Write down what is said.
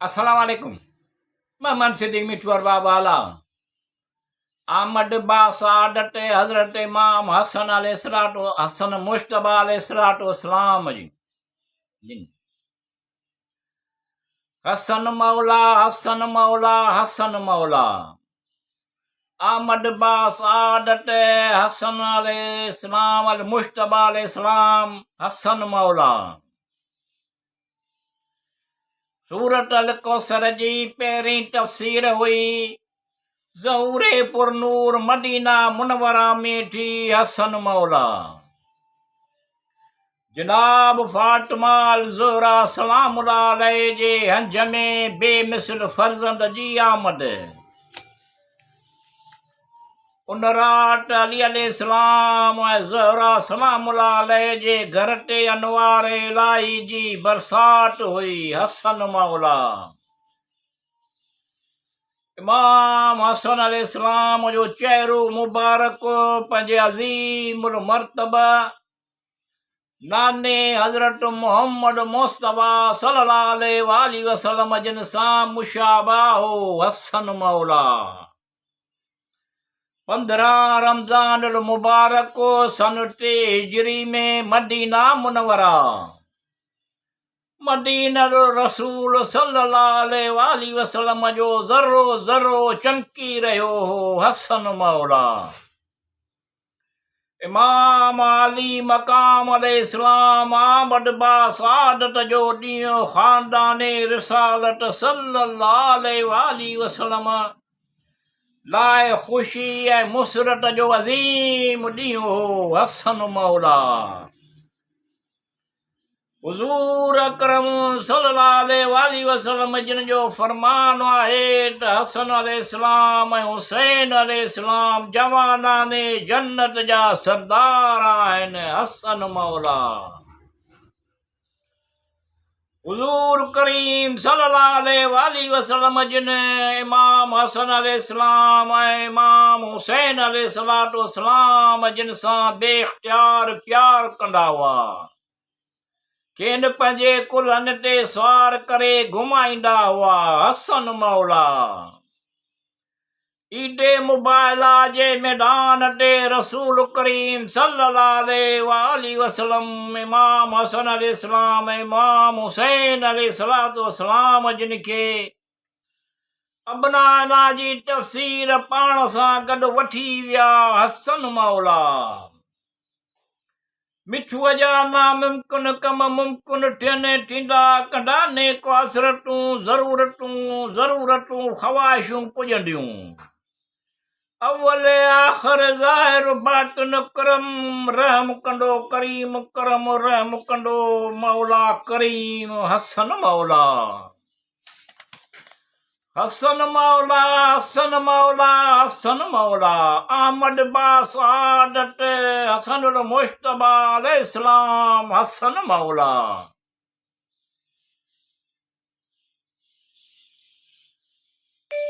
Assalamualaikum. Maman Siddiq Mitwar Babala. Ahmad Basa Date Hazrat Imam Hassan alayhi salatu Hassan Mustaba alayhi salatu Islam ji. Hassan Maula, Hassan Maula, Hassan Maula. Ahmad Basa Date Hassan alayhi salam al Mustaba alayhi salam Hassan Maula. सूरत अल कौसर जी पहिरीं तफ़सीर हुई ज़हूरे पुरनूर मदीना मुनवरा में थी हसन मौला जनाब फातिमा अल ज़हरा सलामुल्लाह अलैह जे हंज में बेमिसल फर्ज़ंद जी आमद उन रात अली अलैहिस्सलाम ऐं ज़हरा सलामुल्लाह अलैह जे घर ते अनवार इलाही जी बरसात हुई हसन मौला इमाम हसन अलैहिस्सलाम जो चेहरो मुबारक पंहिंजे अज़ीमुल मर्तबा नाने हज़रत मुहम्मद मुस्तफ़ा सल्लल्लाहु अलैहि वसल्लम जिन सां मुशाबा हो हसन मौला 15 रमज़ान मुबारक सन 3 हिजरी में मदीना मुनवरा मदीना रसूल सल्लल्लाहु अलैहि वसल्लम जो ज़र्रो ज़र्रो चमकी रहियो हो हसन मौला इमाम अली मकाम अलैहिस्सलाम आमद बासादत जो ॾींहुं ख़ानदाने रिसालत सल्लल्लाहु अलैहि वसल्लम लाए ख़ुशी ऐं मुसरत जो अज़ीम ॾींहुं हो हसन मौला हुज़ूर अकरम सल्लल्लाहु अलैहि वसल्लम जिन जो फ़रमान आहे त हसन अलैहिस्सलाम ऐं हुसैन अलैहिस्सलाम जवानाने जन्नत जा सरदार आहिनि हसन मौला हुज़ूर करीम सल्लल्लाहु अलैहि वसल्लम जिन इमाम हसन अलैहिस्सलाम ऐं इमाम हुसैन अलैहिस्सलाम जिन सां बेइख्तियार प्यार कंदा हुआ खेनि पंहिंजे कुल्हनि ते सवार करे घुमाईंदा हुआ हसन मौला ईदे मुबाइला जे मैदान ते रसूल करीम सल्लल्लाहु अलैहि वसल्लम इमाम हसन अलैहिस्सलाम ऐं इमाम हुसैन अलैहिस्सलाम जिन खे अबनाना जी तफ़सीर पाण सां गॾु वठी विया हसन मौला मिठूअ जा नामुमकिन कम मुमकिन थियनि थींदा कंदाने को असरतूं ज़रूरतूं ख़्वाहिशूं पुॼंदियूं अव्वल आख़िर ज़ाहिर बातिन करम रहम कंदो करीम करम रहम कंदो मौला करीम हसन मौला हसन मौला हसन मौला हसन मौला अहमद बासादत हसन मुस्तफ़ा अलैहिस्सलाम हसन मौला